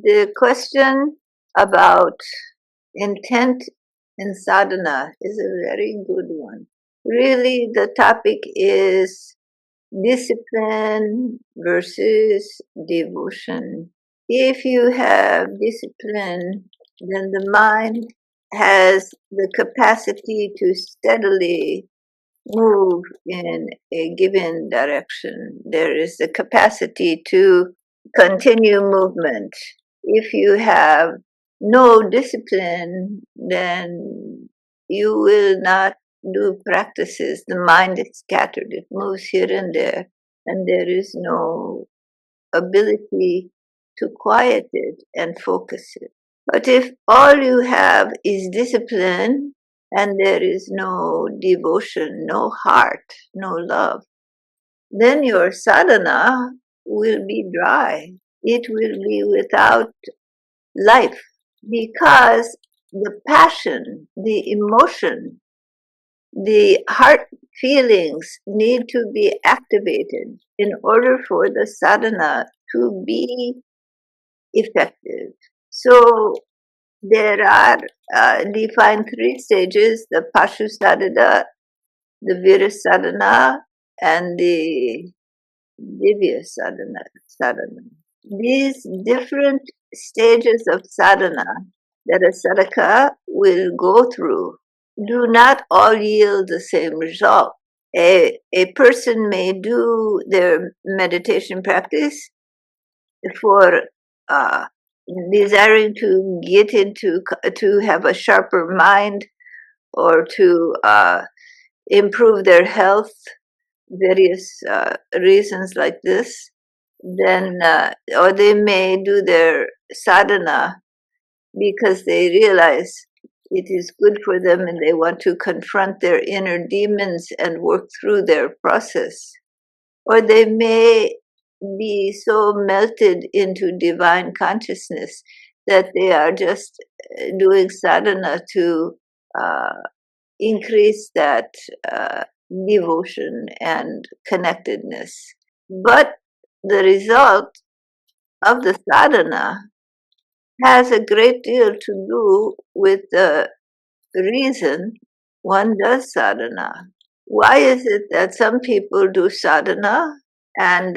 The question about intent in sadhana is a very good one. Really, the topic is discipline versus devotion. If you have discipline, then the mind has the capacity to steadily move in a given direction. There is the capacity to continue movement. If you have no discipline, then you will not do practices. The mind is scattered, it moves here and there, and there is no ability to quiet it and focus it. But if all you have is discipline and there is no devotion, no heart, no love, then your sadhana will be dry. It will be without life because the passion, the emotion, the heart feelings need to be activated in order for the sadhana to be effective. So there are defined three stages: the Pashu sadhana, the Vira sadhana, and the Divya sadhana. These different stages of sadhana that a sadhaka will go through do not all yield the same result. A person may do their meditation practice for desiring to get to have a sharper mind or to improve their health, various reasons like this, then or they may do their sadhana because they realize it is good for them and they want to confront their inner demons and work through their process. Or they may be so melted into divine consciousness that they are just doing sadhana to increase that devotion and connectedness. But the result of the sadhana has a great deal to do with the reason one does sadhana. Why is it that some people do sadhana and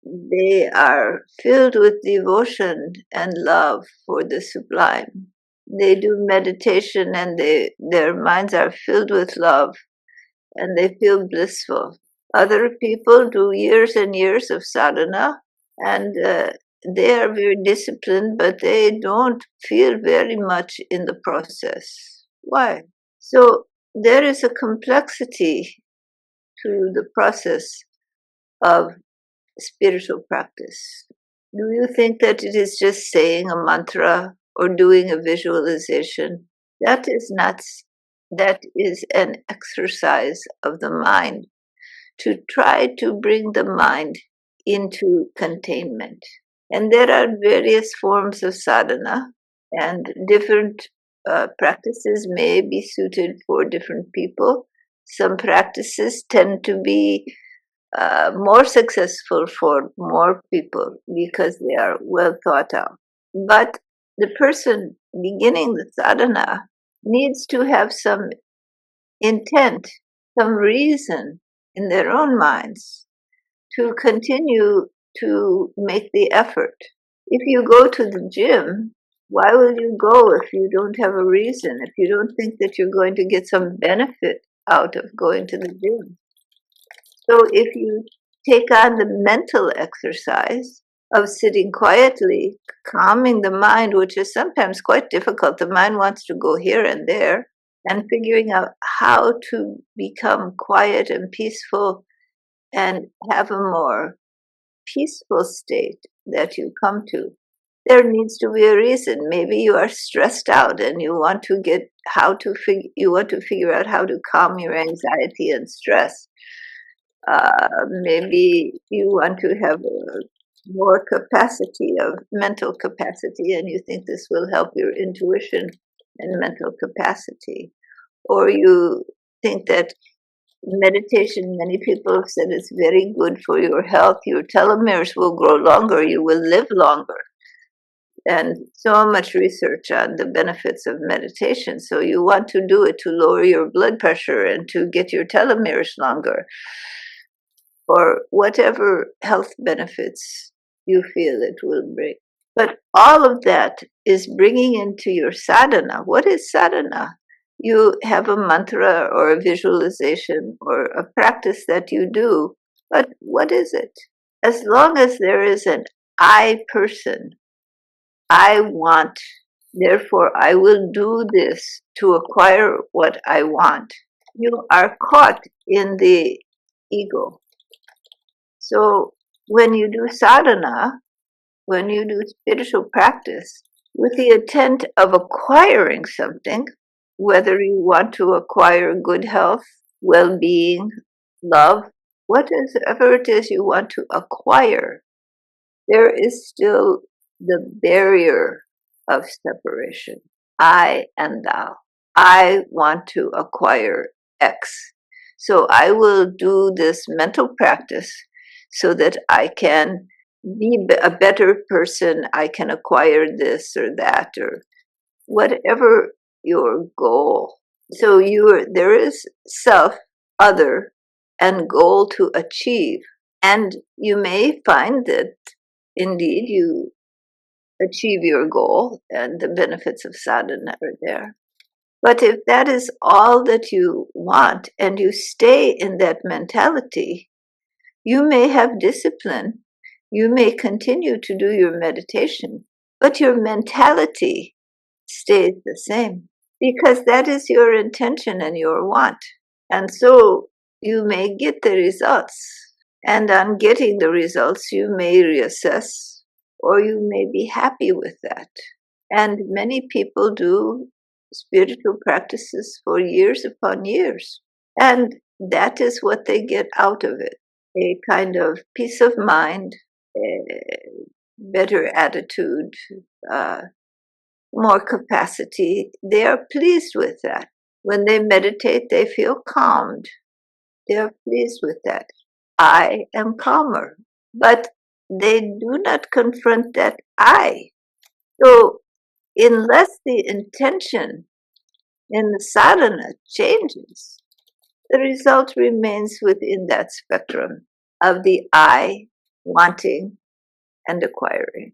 they are filled with devotion and love for the sublime? They do meditation and their minds are filled with love and they feel blissful. Other people do years and years of sadhana and they are very disciplined, but they don't feel very much in the process. Why? So there is a complexity to the process of spiritual practice. Do you think that it is just saying a mantra or doing a visualization? That is an exercise of the mind to try to bring the mind into containment. And there are various forms of sadhana, and different practices may be suited for different people. Some practices tend to be more successful for more people because they are well thought out. But the person beginning the sadhana needs to have some intent, some reason in their own minds to continue to make the effort. If you go to the gym, why will you go if you don't have a reason, if you don't think that you're going to get some benefit out of going to the gym? So if you take on the mental exercise of sitting quietly, calming the mind, which is sometimes quite difficult, the mind wants to go here and there, and figuring out how to become quiet and peaceful and have a more peaceful state that you come to. There needs to be a reason. Maybe you are stressed out and you want to figure out how to calm your anxiety and stress. Maybe you want to have more capacity of mental capacity and you think this will help your intuition and mental capacity. Or you think that meditation, many people have said it's very good for your health. Your telomeres will grow longer, you will live longer. and so much research on the benefits of meditation. So you want to do it to lower your blood pressure and to get your telomeres longer, or whatever health benefits you feel it will bring. But all of that is bringing into your sadhana. What is sadhana? You have a mantra or a visualization or a practice that you do, but what is it? As long as there is an I person, I want, therefore I will do this to acquire what I want, you are caught in the ego. So when you do sadhana, when you do spiritual practice with the intent of acquiring something, whether you want to acquire good health, well-being, love, whatever it is you want to acquire, there is still the barrier of separation. I and thou. I want to acquire X. So I will do this mental practice so that I can be a better person, I can acquire this or that, or whatever your goal. So there is self, other, and goal to achieve. And you may find that indeed you achieve your goal and the benefits of sadhana are there. But if that is all that you want and you stay in that mentality, you may have discipline, you may continue to do your meditation, but your mentality stays the same because that is your intention and your want. And so you may get the results, and on getting the results, you may reassess or you may be happy with that. And many people do spiritual practices for years upon years, and that is what they get out of it. A kind of peace of mind, a better attitude, more capacity. They are pleased with that. When they meditate, they feel calmed. They are pleased with that. I am calmer. But they do not confront that I. So unless the intention in the sadhana changes, the result remains within that spectrum of the I wanting and acquiring.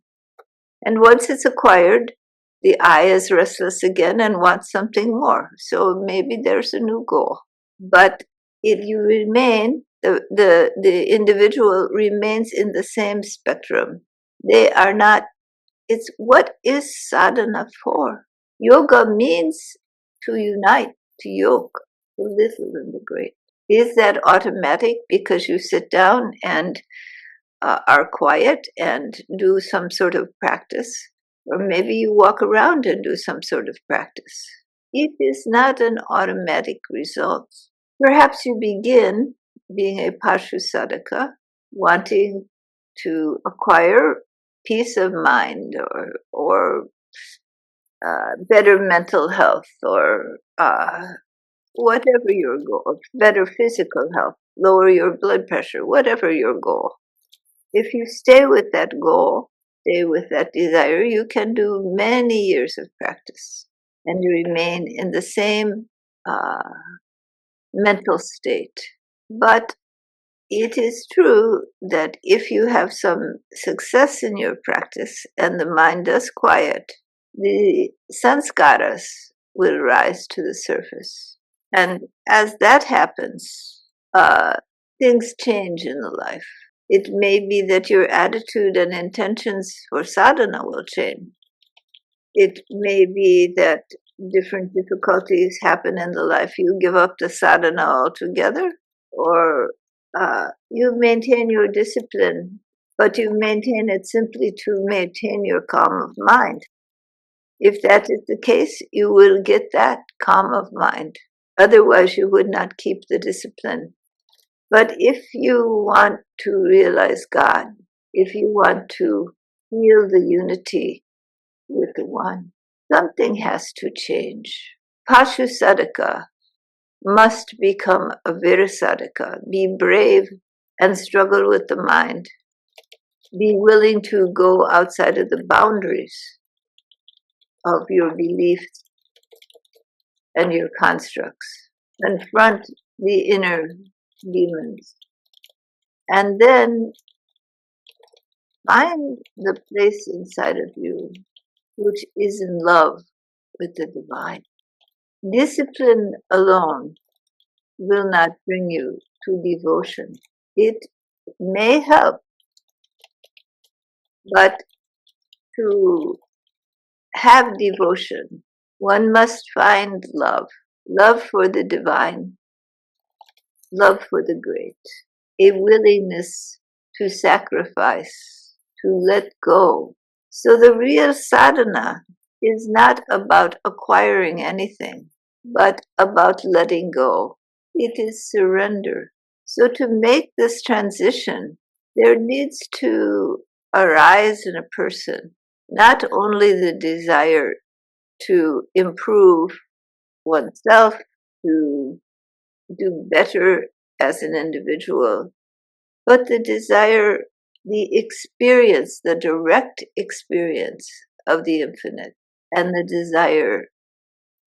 And once it's acquired, the I is restless again and wants something more. So maybe there's a new goal. But if you remain, the individual remains in the same spectrum. They are not, it's what is sadhana for? Yoga means to unite, to yoke, the little and the great. Is that automatic because you sit down and are quiet and do some sort of practice? Or maybe you walk around and do some sort of practice. It is not an automatic result. Perhaps you begin being a Pashu sadhaka, wanting to acquire peace of mind or better mental health or whatever your goal, better physical health, lower your blood pressure, whatever your goal. If you stay with that goal, stay with that desire, you can do many years of practice and remain in the same mental state. But it is true that if you have some success in your practice and the mind does quiet, the sanskaras will rise to the surface. And as that happens, things change in the life. It may be that your attitude and intentions for sadhana will change. It may be that different difficulties happen in the life. You give up the sadhana altogether, or you maintain your discipline, but you maintain it simply to maintain your calm of mind. If that is the case, you will get that calm of mind. Otherwise, you would not keep the discipline. But if you want to realize God, if you want to feel the unity with the One, something has to change. Pashu sadhaka must become a Vira sadhaka. Be brave and struggle with the mind. Be willing to go outside of the boundaries of your beliefs and your constructs. Confront the inner demons. And then find the place inside of you which is in love with the divine. Discipline alone will not bring you to devotion. It may help, but to have devotion, one must find love. Love for the divine, love for the great, a willingness to sacrifice, to let go. So the real sadhana is not about acquiring anything, but about letting go. It is surrender. So to make this transition, there needs to arise in a person not only the desire to improve oneself, to do better as an individual, but the desire, the experience, the direct experience of the infinite, and the desire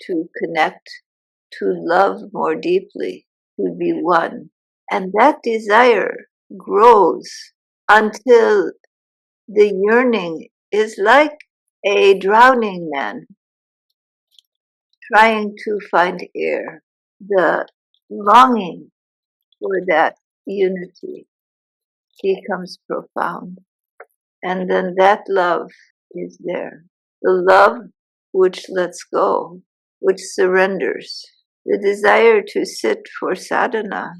to connect, to love more deeply, to be one. And that desire grows until the yearning is like a drowning man trying to find air. The longing for that unity becomes profound. And then that love is there. The love which lets go, which surrenders. The desire to sit for sadhana,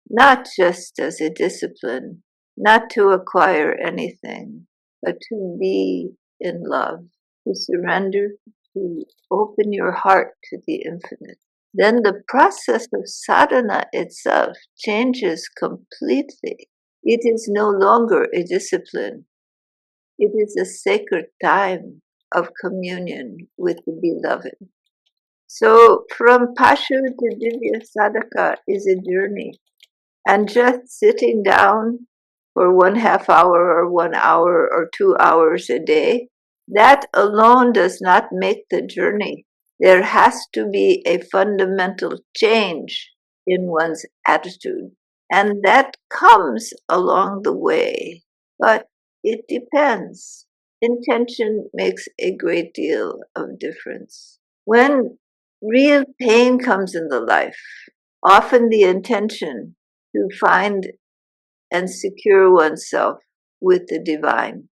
not just as a discipline, not to acquire anything, but to be in love, to surrender, to open your heart to the infinite. Then the process of sadhana itself changes completely. It is no longer a discipline. It is a sacred time of communion with the beloved. So from Pashu to Divya Sadhaka is a journey. And just sitting down for 1/2 hour or 1 hour or 2 hours a day, that alone does not make the journey. There has to be a fundamental change in one's attitude. And that comes along the way. But it depends. Intention makes a great deal of difference. When real pain comes in the life, often the intention to find and secure oneself with the divine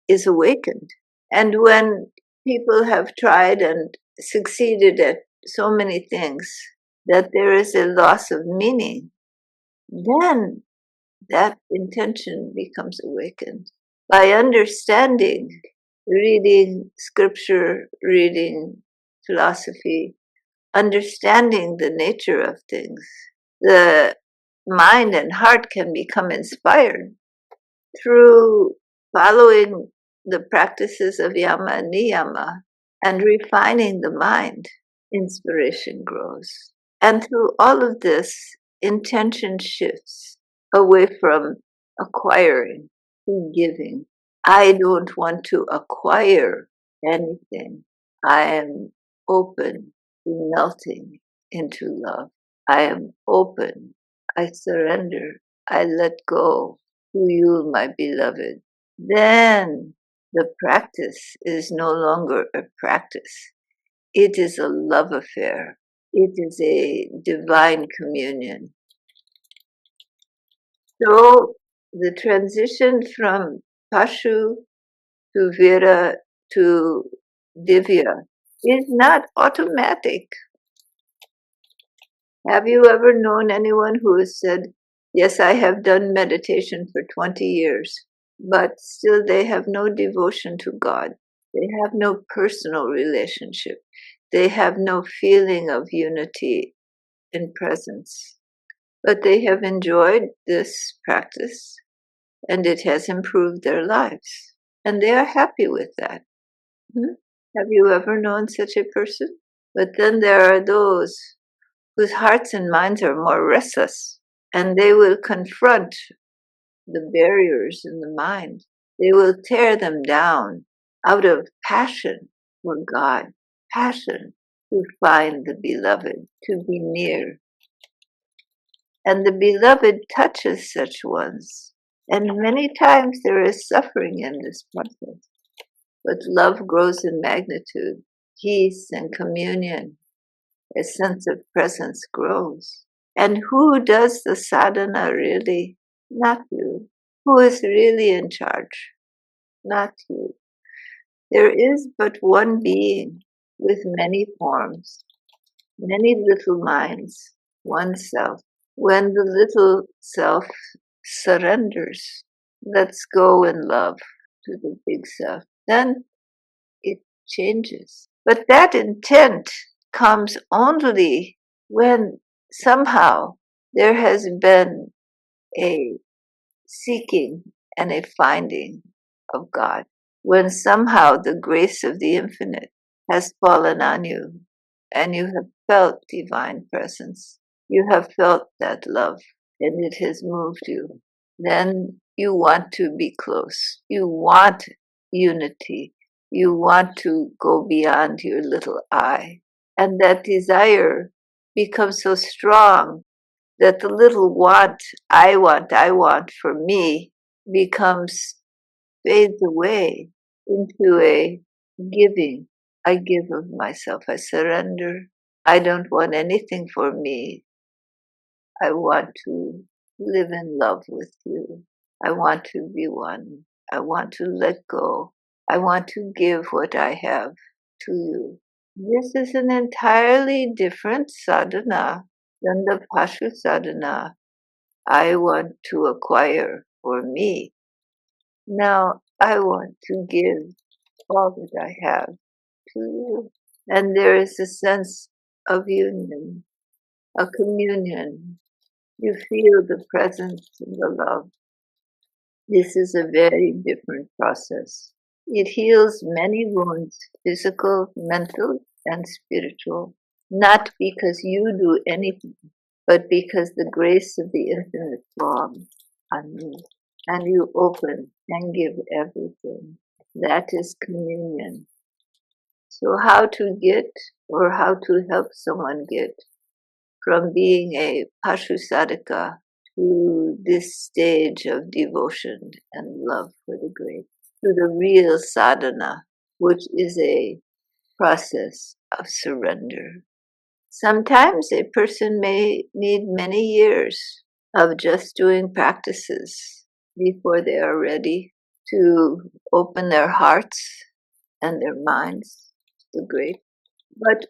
is awakened. And when people have tried and succeeded at so many things that there is a loss of meaning, then that intention becomes awakened. By understanding, reading scripture, reading philosophy, understanding the nature of things, the mind and heart can become inspired through following the practices of yama and niyama and refining the mind. Inspiration grows. And through all of this, intention shifts away from acquiring to giving. I don't want to acquire anything. I am open to melting into love. I am open. I surrender. I let go to you, my beloved. Then the practice is no longer a practice. It is a love affair. It is a divine communion. So the transition from Pashu to Vira to Divya is not automatic. Have you ever known anyone who has said, yes, I have done meditation for 20 years, but still they have no devotion to God. They have no personal relationship. They have no feeling of unity in presence. But they have enjoyed this practice and it has improved their lives. And they are happy with that. Have you ever known such a person? But then there are those whose hearts and minds are more restless, and they will confront the barriers in the mind. They will tear them down out of passion. for God, passion to find the beloved, to be near. And the beloved touches such ones. And many times there is suffering in this process. But love grows in magnitude, peace and communion, a sense of presence grows. And who does the sadhana really? Not you. Who is really in charge? Not you. There is but one being with many forms, many little minds, one self. When the little self surrenders, lets go in love to the big self, then it changes. But that intent comes only when somehow there has been a seeking and a finding of God. When somehow the grace of the infinite has fallen on you and you have felt divine presence, you have felt that love and it has moved you, then you want to be close. You want unity. You want to go beyond your little I. And that desire becomes so strong that the little I want for me becomes, fades away into a giving. I give of myself. I surrender. I don't want anything for me. I want to live in love with you. I want to be one. I want to let go. I want to give what I have to you. This is an entirely different sadhana than the Pashu sadhana I want to acquire for me. Now I want to give all that I have to you. And there is a sense of union, a communion. You feel the presence and the love. This is a very different process. It heals many wounds, physical, mental, and spiritual, not because you do anything, but because the grace of the infinite falls on you, and you open and give everything. That is communion. So how to get, or how to help someone get from being a Pashu sadhaka to this stage of devotion and love for the great, to the real sadhana, which is a process of surrender. Sometimes a person may need many years of just doing practices before they are ready to open their hearts and their minds to the great. But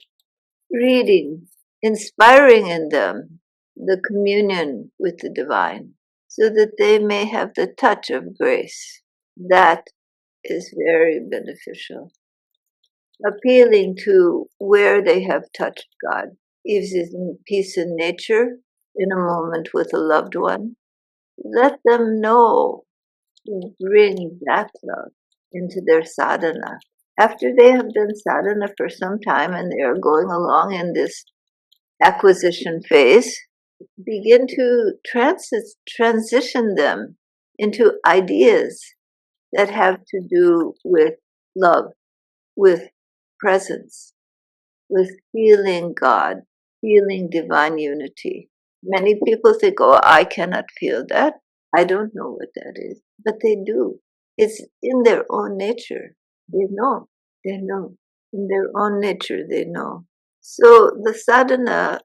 reading, inspiring in them the communion with the divine, so that they may have the touch of grace. That is very beneficial. Appealing to where they have touched God. If it's in peace in nature, in a moment with a loved one, let them know to bring that love into their sadhana. After they have done sadhana for some time and they are going along in this acquisition phase, begin to transition them into ideas that have to do with love, with presence, with feeling God, feeling divine unity. Many people think, oh, I cannot feel that. I don't know what that is. But they do. It's in their own nature. They know. They know. In their own nature, they know. So the sadhana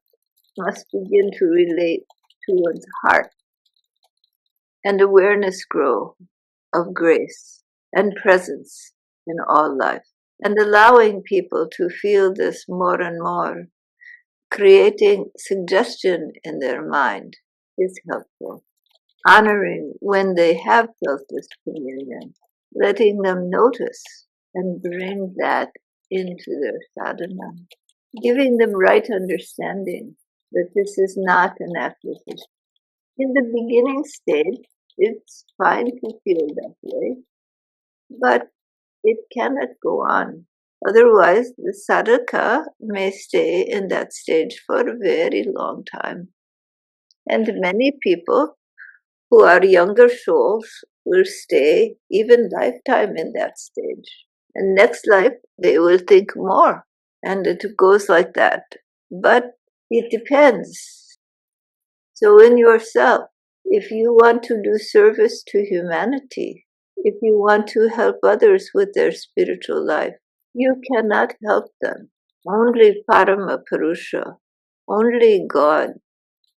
must begin to relate to one's heart, and awareness grow of grace and presence in all life. And allowing people to feel this more and more, creating suggestion in their mind is helpful. Honoring when they have felt this communion, letting them notice and bring that into their sadhana, giving them right understanding that this is not an acquisition. In the beginning stage, it's fine to feel that way, but it cannot go on. Otherwise, the sadhaka may stay in that stage for a very long time. And many people who are younger souls will stay even lifetime in that stage. And next life, they will think more. And it goes like that. But it depends. So in yourself, if you want to do service to humanity, if you want to help others with their spiritual life, you cannot help them. Only Parama Purusha, only God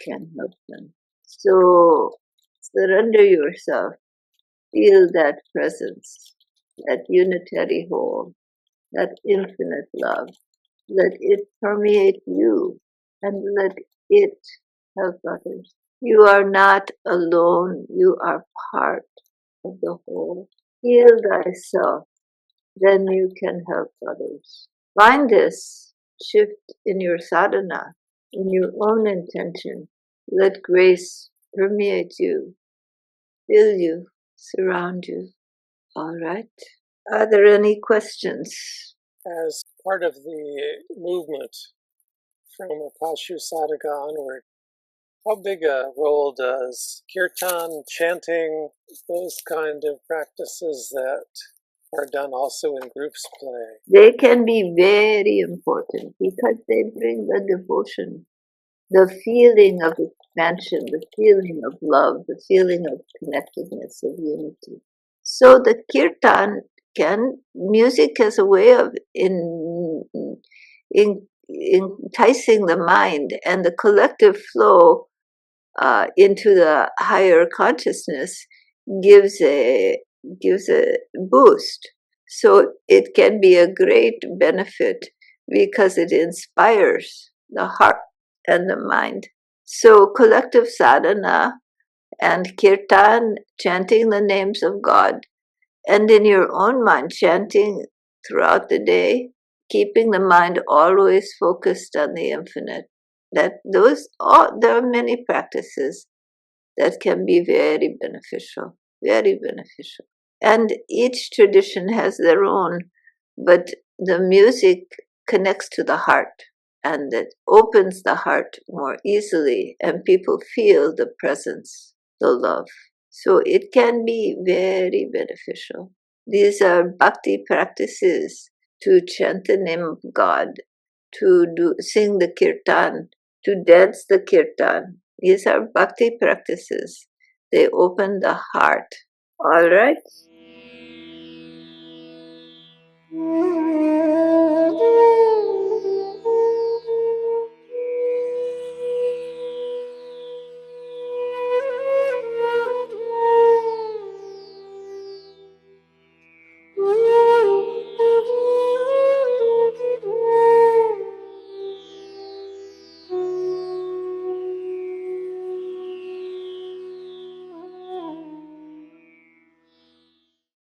can help them. So surrender yourself, feel that presence, that unitary whole, that infinite love. Let it permeate you and let it help others. You are not alone, you are part of the whole. Heal thyself, then you can help others. Find this shift in your sadhana, in your own intention. Let grace permeate you, fill you, surround you. All right. Are there any questions? As part of the movement from Apashu Sadhaka onward, how big a role does Kirtan, chanting, those kind of practices that are done also in groups play? They can be very important because they bring the devotion, the feeling of expansion, the feeling of love, the feeling of connectedness, of unity. So the kirtan music as a way of enticing the mind and the collective flow into the higher consciousness gives a boost. So it can be a great benefit because it inspires the heart and the mind. So collective sadhana and kirtan, chanting the names of God, and in your own mind, chanting throughout the day, keeping the mind always focused on the infinite. There are many practices that can be very beneficial, very beneficial. And each tradition has their own, but the music connects to the heart and it opens the heart more easily, and people feel the presence, the love. So it can be very beneficial. These are bhakti practices to chant the name of God, to sing the kirtan, to dance the kirtan. These are bhakti practices. They open the heart. All right?